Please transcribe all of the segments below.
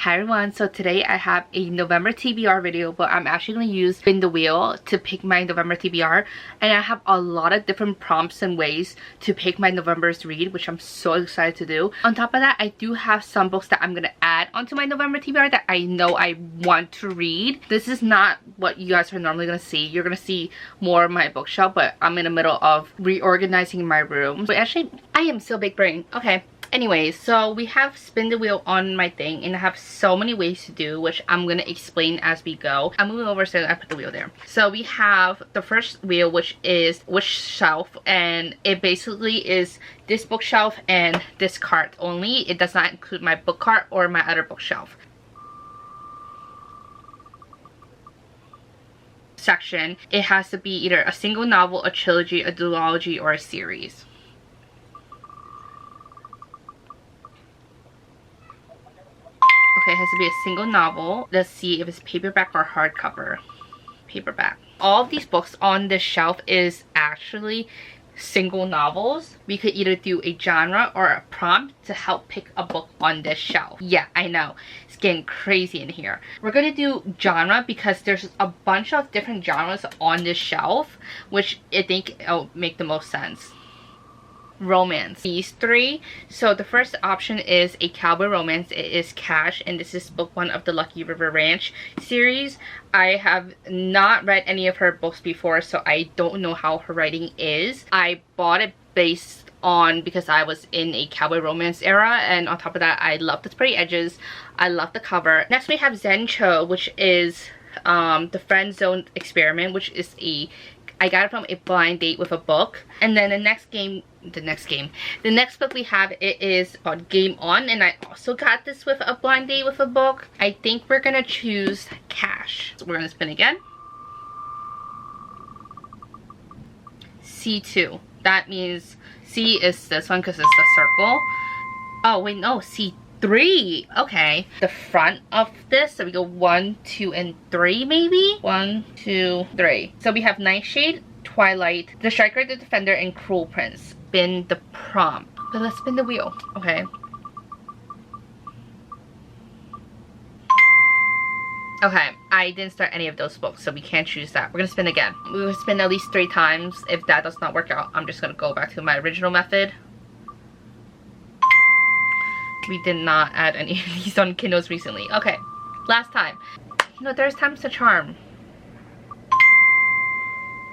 Hi everyone, so today I have a November TBR video, but I'm actually going to use spin the wheel to pick my November TBR, and I have a lot of different prompts and ways to pick my November's read, which I'm so excited to do. On top of that, I do have some books that I'm going to add onto my November TBR that I know I want to read. This is not what you guys are normally going to see. You're going to see more of my bookshelf, but I'm in the middle of reorganizing my room. But actually, I am still big brain. Okay. Anyways, so we have spin the wheel on my thing, and I have so many ways to do, which I'm gonna explain as we go. I'm moving over so I put the wheel there. So we have the first wheel, which is which shelf, and it basically is this bookshelf and this cart only. It does not include my book cart or my other bookshelf. Section, it has to be either a single novel, a trilogy, a duology, or a series. Okay, it has to be a single novel. Let's see if it's paperback or hardcover. Paperback. All of these books on this shelf is actually single novels. We could either do a genre or a prompt to help pick a book on this shelf. Yeah, I know. It's getting crazy in here. We're going to do genre because there's a bunch of different genres on this shelf, which I think will make the most sense. Romance. These three. So the first option is a cowboy romance. It is Cash, and this is book 1 of the Lucky River Ranch series. I have not read any of her books before, so I don't know how her writing is. I bought it based on because I was in a cowboy romance era, and on top of that, I love the sprayed edges. I love the cover. Next we have Zen Cho, which is the Friend Zone Experiment, which is I got it from a blind date with a book. And then the next book we have, it is called Game On, and I also got this with a blind date with a book. I think we're gonna choose Cash. So we're gonna spin again. C2. That means C is this one because it's the circle. Oh wait, no, C3. Okay, the front of this, so we go 1, 2, and 3 maybe. 1, 2, 3. So we have Nightshade, Twilight, The Striker, The Defender, and Cruel Prince. Spin the prompt. But let's spin the wheel. Okay. Okay, I didn't start any of those books, so we can't choose that. We're gonna spin again. We will spin at least 3 times. If that does not work out, I'm just gonna go back to my original method. We did not add any of these on Kindles recently. Okay, last time. No, there's time's the charm.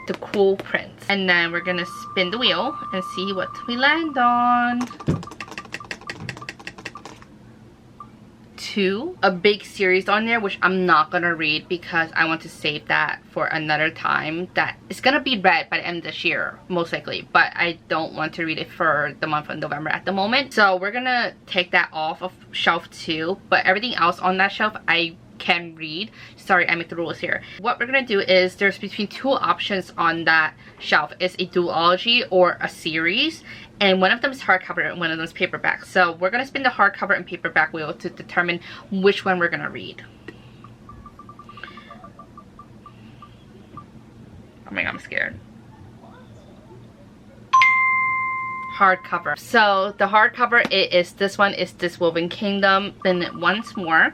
The Cruel Prince. And then we're gonna spin the wheel and see what we land on. 2. A big series on there, which I'm not gonna read because I want to save that for another time. That is gonna be read by the end of this year, most likely, but I don't want to read it for the month of November at the moment. So we're gonna take that off of shelf 2, but everything else on that shelf I can read. Sorry, I make the rules here. What we're gonna do is there's between 2 options on that shelf. It's a duology or a series, and one of them is hardcover and one of them is paperback. So we're gonna spin the hardcover and paperback wheel to determine which one we're gonna read. Oh my god, I'm scared. Hardcover. So the hardcover, it is this one, is This Woven Kingdom. Then once more.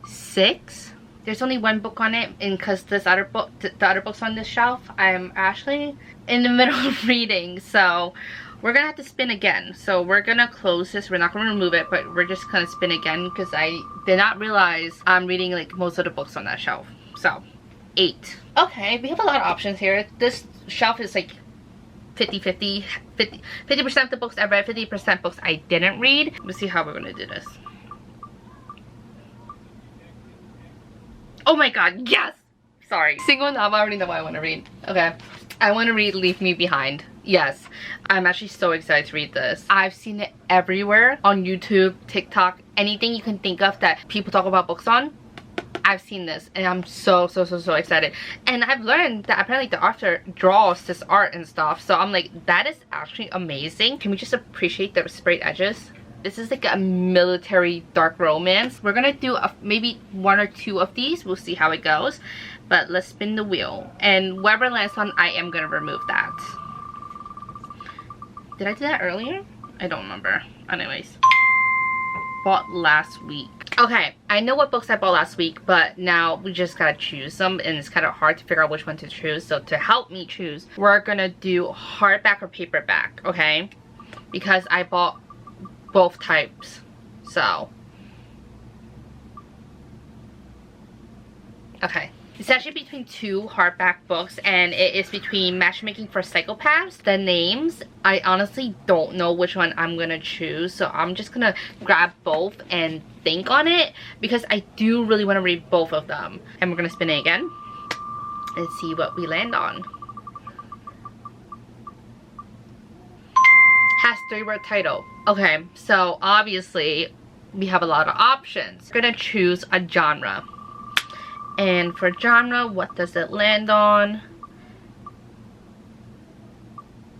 6. There's only 1 book on it, and because this other book, the other books on this shelf, I'm actually in the middle of reading, so we're gonna have to spin again. So we're gonna close this. We're not gonna remove it, but we're just gonna spin again because I did not realize I'm reading like most of the books on that shelf. So 8. Okay, we have a lot of options here. This shelf is like 50-50. 50% of the books I read, 50% books I didn't read. Let's see how we're gonna do this. Oh my god, yes! Sorry. Single novel, I already know what I want to read. Okay. I want to read Leave Me Behind. Yes. I'm actually so excited to read this. I've seen it everywhere. On YouTube, TikTok, anything you can think of that people talk about books on. I've seen this, and I'm so excited. And I've learned that apparently the author draws this art and stuff. So I'm like, that is actually amazing. Can we just appreciate the sprayed edges? This is like a military dark romance. We're gonna do maybe 1 or 2 of these. We'll see how it goes. But let's spin the wheel. And whatever lands on, I am gonna remove that. Did I do that earlier? I don't remember. Anyways. bought last week. Okay, I know what books I bought last week, but now we just gotta choose them, and it's kind of hard to figure out which one to choose. So to help me choose, we're gonna do hardback or paperback, okay? Because I bought both types, so. Okay. It's actually between two hardback books, and it is between Matchmaking for Psychopaths, The Names. I honestly don't know which one I'm gonna choose, so I'm just gonna grab both and think on it, because I do really want to read both of them. And we're gonna spin it again and see what we land on. Has 3-word title. Okay, so obviously we have a lot of options. We're gonna choose a genre. And for genre, what does it land on?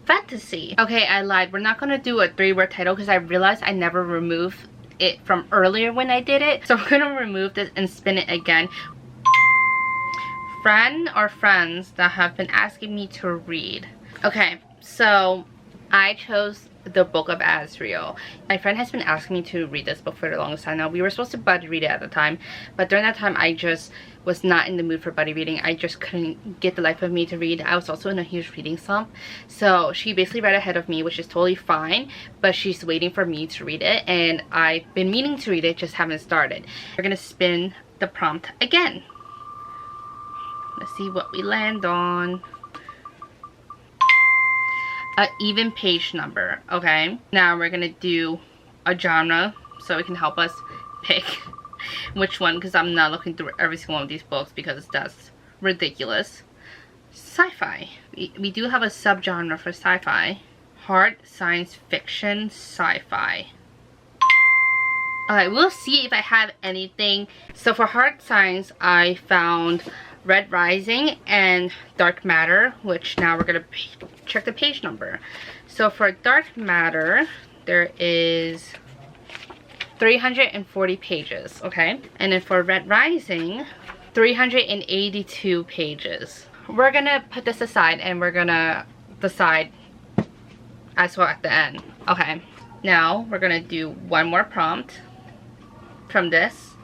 Fantasy. Okay, I lied. We're not gonna do a 3-word title because I realized I never removed it from earlier when I did it. So I'm gonna remove this and spin it again. Friend or friends that have been asking me to read. Okay, so I chose the Book of Azrael. My friend has been asking me to read this book for the longest time now. We were supposed to buddy read it at the time, but during that time I just was not in the mood for buddy reading. I just couldn't get the life of me to read. I was also in a huge reading slump, so she basically read ahead of me, which is totally fine, but she's waiting for me to read it, and I've been meaning to read it, just haven't started. We're gonna spin the prompt again. Let's see what we land on. An even page number. Okay, now we're gonna do a genre so it can help us pick which one, because I'm not looking through every single one of these books because that's ridiculous. Sci-fi. We do have a subgenre for sci-fi. Hard science fiction sci-fi. Alright, we'll see if I have anything. So for hard science, I found Red Rising and Dark Matter, which now we're gonna check the page number. So for Dark Matter, there is 340 pages, okay? And then for Red Rising, 382 pages. We're gonna put this aside and we're gonna decide as well at the end. Okay, now we're gonna do one more prompt from this,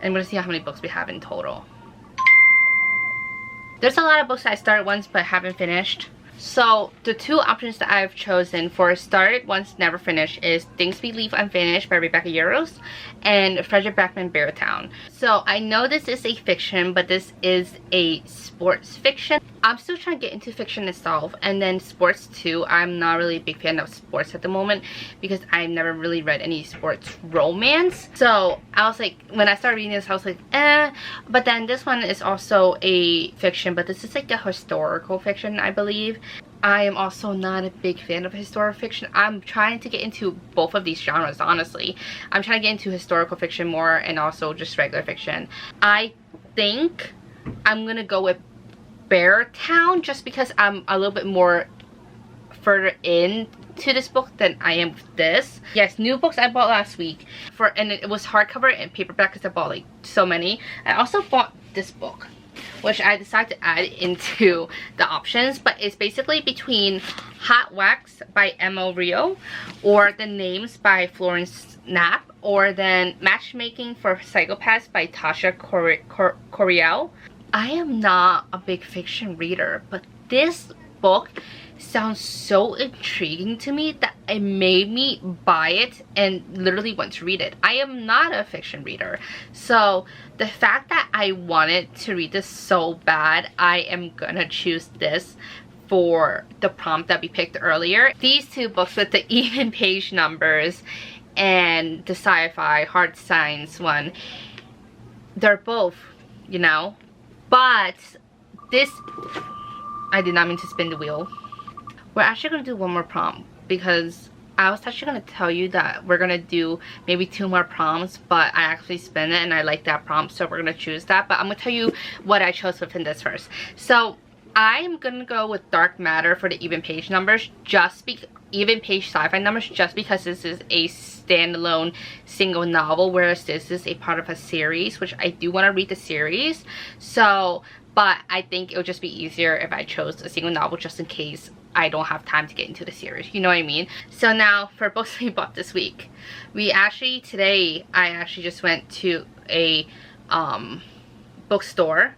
and we're gonna see how many books we have in total. There's a lot of books that I started once but haven't finished. So the two options that I've chosen for started once never finished is Things We Leave Unfinished by Rebecca Yarros and Frederick Backman Beartown. So I know this is a fiction, but this is a sports fiction. I'm still trying to get into fiction itself, and then sports too. I'm not really a big fan of sports at the moment because I've never really read any sports romance. So I was like, when I started reading this, I was like, eh. But then this one is also a fiction, but this is like a historical fiction, I believe. I am also not a big fan of historical fiction. I'm trying to get into both of these genres, honestly. I'm trying to get into historical fiction more and also just regular fiction. I think I'm gonna go with Beartown just because I'm a little bit more further into this book than I am with this. Yes, new books I bought last week, and it was hardcover and paperback because I bought like so many. I also bought this book, which I decided to add into the options, but it's basically between Hot Wax by M.O. Rio, or The Names by Florence Knapp, or then Matchmaking for Psychopaths by Tasha Coriel. I am not a big fiction reader, but this book sounds so intriguing to me that it made me buy it and literally want to read it. I am not a fiction reader, so the fact that I wanted to read this so bad, I am gonna choose this for the prompt that we picked earlier. These two books with the even page numbers and the sci-fi hard science one, they're both, you know, but this, I did not mean to spin the wheel. We're actually going to do one more prompt because I was actually going to tell you that we're going to do maybe 2 more prompts, but I actually spin it and I like that prompt, so we're going to choose that. But I'm going to tell you what I chose within this first. So I am going to go with Dark Matter for the even page numbers, even page sci-fi numbers, just because this is a standalone single novel, whereas this is a part of a series, which I do want to read the series. So but I think it would just be easier if I chose a single novel just in case I don't have time to get into the series, you know what I mean? So now for books we bought this week, today I actually just went to a bookstore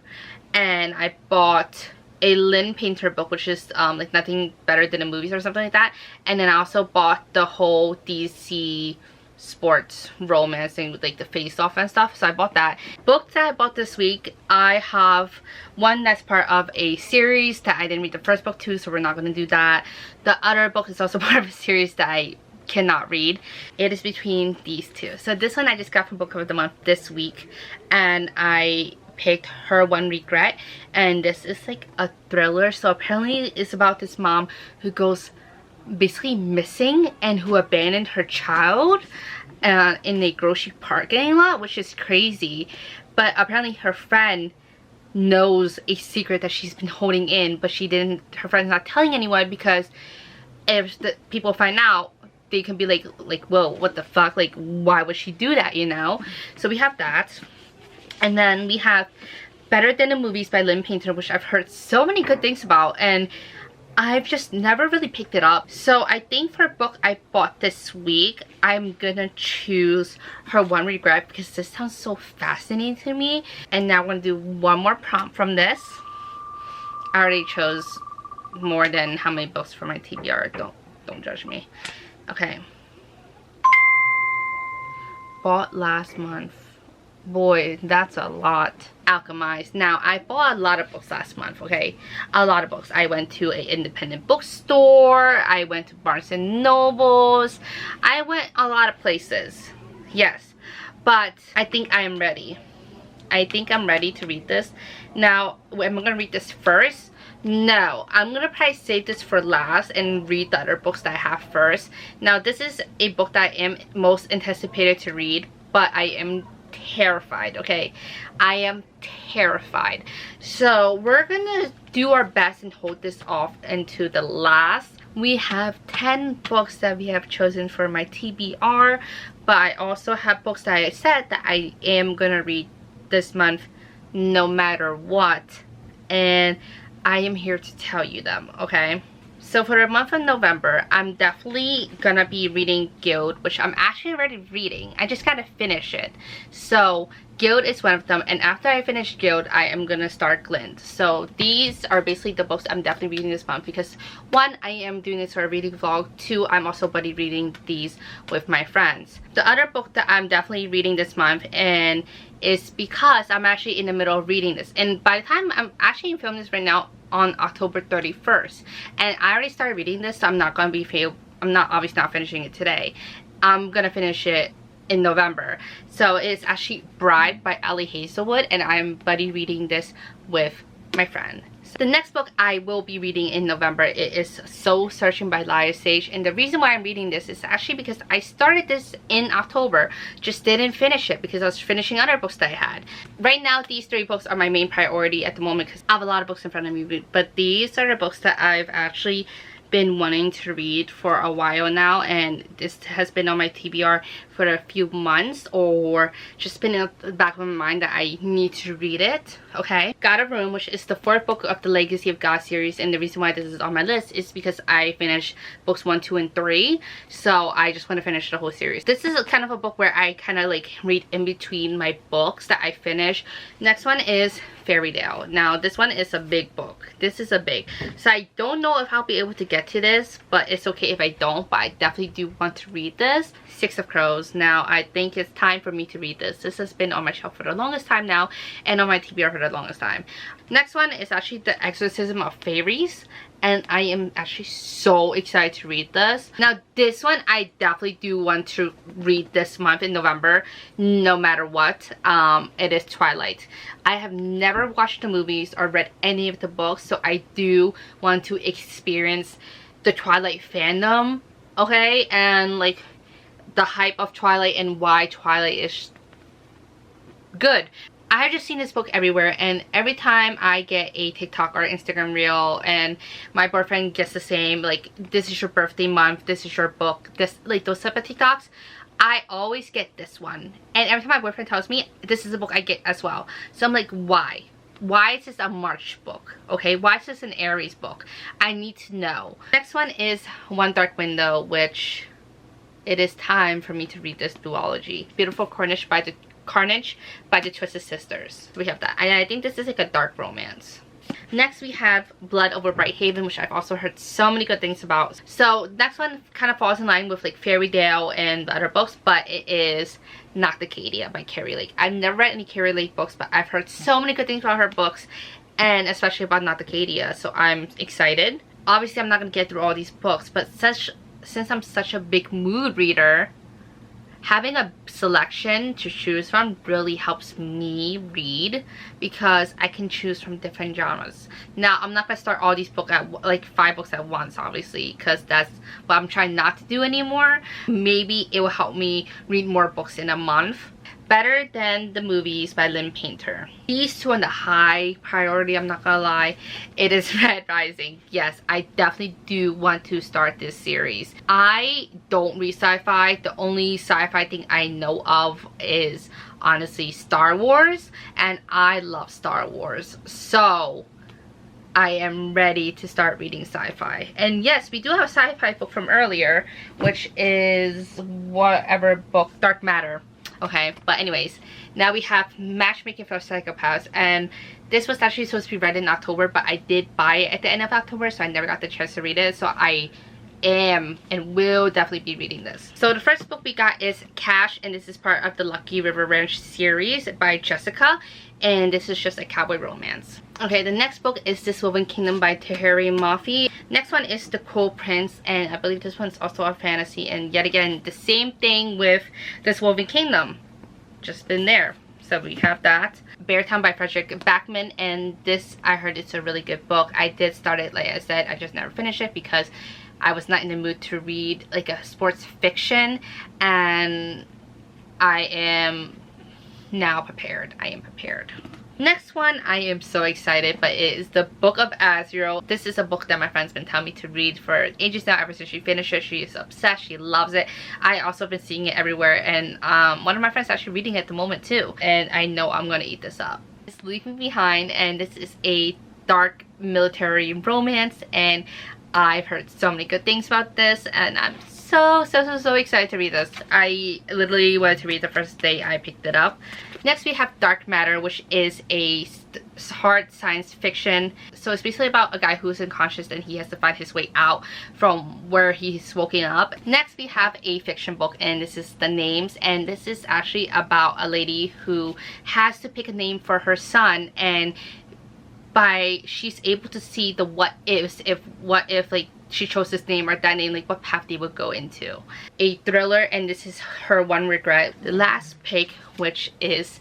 and I bought a Lynn Painter book, which is like Nothing Better Than the Movies or something like that, and then I also bought the whole DC sports romance thing with like the face off and stuff, so I bought that. Book that I bought this week, I have one that's part of a series that I didn't read the first book to, so we're not going to do that. The other book is also part of a series that I cannot read. It is between these two. So this one I just got from Book of the Month this week, and I picked Her One Regret, and this is like a thriller. So apparently it's about this mom who goes basically missing and who abandoned her child in a grocery parking lot, which is crazy. But apparently her friend knows a secret that she's been holding in, but her friend's not telling anyone, because if the people find out, they can be like whoa, what the fuck, like why would she do that, you know? So we have that. And then we have Better Than the Movies by Lynn Painter, which I've heard so many good things about, and I've just never really picked it up. So I think for a book I bought this week, I'm gonna choose Her One Regret, because this sounds so fascinating to me. And now I'm gonna do one more prompt from this. I already chose more than how many books for my TBR. Don't judge me. Okay. Bought last month. Boy, that's a lot. Alchemized. Now, I bought a lot of books last month, okay? A lot of books. I went to an independent bookstore. I went to Barnes and Nobles. I went a lot of places. Yes. But I think I am ready. I think I'm ready to read this. Now, am I going to read this first? No. I'm going to probably save this for last and read the other books that I have first. Now, this is a book that I am most anticipated to read, but I am terrified, okay? I am terrified. So we're gonna do our best and hold this off into the last. We have 10 books that we have chosen for my TBR, but I also have books that I said that I am gonna read this month no matter what, and I am here to tell you them, okay? So for the month of November, I'm definitely gonna be reading Guild, which I'm actually already reading. I just gotta finish it. So Guild is one of them, and after I finish Guild, I am gonna start Glint. So these are basically the books I'm definitely reading this month, because one, I am doing this for a reading vlog. Two, I'm also buddy reading these with my friends. The other book that I'm definitely reading this month, and is because I'm actually in the middle of reading this, and by the time I'm actually filming this right now, on October 31st, and I already started reading this, so I'm not gonna be I'm not obviously not finishing it today. I'm gonna finish it in November. So it's actually Bride by Ellie Hazelwood, and I'm buddy reading this with my friend. So the next book I will be reading in November, it is Soul Searching by Lia Sage, and the reason why I'm reading this is actually because I started this in October, just didn't finish it because I was finishing other books that I had. Right now, these 3 books are my main priority at the moment because I have a lot of books in front of me, but these are the books that I've actually been wanting to read for a while now, and this has been on my TBR for a few months, or just been in the back of my mind that I need to read it. Okay, God of Room, which is the 4th book of the Legacy of God series, and the reason why this is on my list is because I finished books 1, 2, and 3, so I just want to finish the whole series. This is kind of a book where I kind of like read in between my books that I finish. Next one is Fairy Tale. Now this one is a big book. This is a big, so I don't know if I'll be able to get to this, but it's okay if I don't, but I definitely do want to read this. 6 of Crows. Now I think it's time for me to read this. This has been on my shelf for the longest time now, and on my TBR for the longest time. Next one is actually The Exorcism of Fairies, and I am actually so excited to read this. Now this one I definitely do want to read this month in November no matter what. It is Twilight. I have never watched the movies or read any of the books, so I do want to experience the Twilight fandom, okay, and like the hype of Twilight and why Twilight is good. I have just seen this book everywhere, and every time I get a TikTok or Instagram reel and my boyfriend gets the same, like, this is your birthday month, this is your book, this, like, those type of TikToks, I always get this one. And every time my boyfriend tells me, this is a book I get as well. So I'm like, why? why is this a March book? Okay, why is this an Aries book? I need to know. Next one is One Dark Window, which it is time for me to read this duology. Beautiful Carnage by the Twisted Sisters. So we have that. And I think this is like a dark romance. Next we have Blood Over Bright Haven, which I've also heard so many good things about. So next one kind of falls in line with like Fairy Tale and the other books, but it is Nocticadia by Carrie Lake. I've never read any Carrie Lake books, but I've heard so many good things about her books, and especially about Nocticadia, so I'm excited. Obviously I'm not going to get through all these books, but since I'm such a big mood reader, having a selection to choose from really helps me read, because I can choose from different genres. Now, I'm not going to start all these books at like 5 books at once, obviously, because that's what I'm trying not to do anymore. Maybe it will help me read more books in a month. Better Than the Movies by Lynn Painter. These two on the high priority, I'm not gonna lie. It is Red Rising. Yes, I definitely do want to start this series. I don't read sci-fi. The only sci-fi thing I know of is honestly Star Wars, and I love Star Wars. So I am ready to start reading sci-fi. And yes, we do have a sci-fi book from earlier, which is whatever book, Dark Matter. Okay, but anyways, now we have Matchmaking for Psychopaths, and this was actually supposed to be read in October, but I did buy it at the end of October, so I never got the chance to read it. So I am and will definitely be reading this. So the first book we got is Cash, and this is part of the Lucky River Ranch series by Jessica, and this is just a cowboy romance. Okay, the next book is This Woven Kingdom by Tahiri Mafi. Next one is The Cool Prince, and I believe this one's also a fantasy, and yet again the same thing with This Woven Kingdom, just been there. So we have that. Beartown by Frederick Backman, and this, I heard it's a really good book. I did start it, like I said, I just never finished it because I was not in the mood to read like a sports fiction, and I am now prepared. I am prepared. Next one, I am so excited, but it is the Book of Azrael. This is a book that my friend's been telling me to read for ages now. Ever since she finished it, she is obsessed. She loves it. I also been seeing it everywhere, and one of my friends is actually reading it at the moment too, and I know I'm gonna eat this up. It's Leave Me Behind, and this is a dark military romance, and I've heard so many good things about this, and I'm so excited to read this. I literally wanted to read the first day I picked it up. Next we have Dark Matter, which is a hard science fiction. So it's basically about a guy who's unconscious and he has to find his way out from where he's woken up. Next we have a fiction book, and this is The Names, and this is actually about a lady who has to pick a name for her son, and she's able to see the what ifs, what if like she chose this name or that name, like what path they would go into. A thriller, and this is Her One Regret. The last pick, which is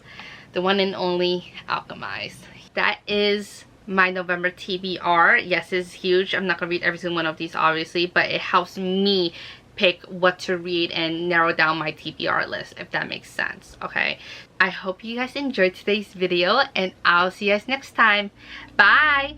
the one and only Alchemized. That is my November TBR. Yes, it's huge. I'm not gonna read every single one of these obviously, but it helps me pick what to read and narrow down my TBR list, if that makes sense. Okay, I hope you guys enjoyed today's video, and I'll see you guys next time. Bye.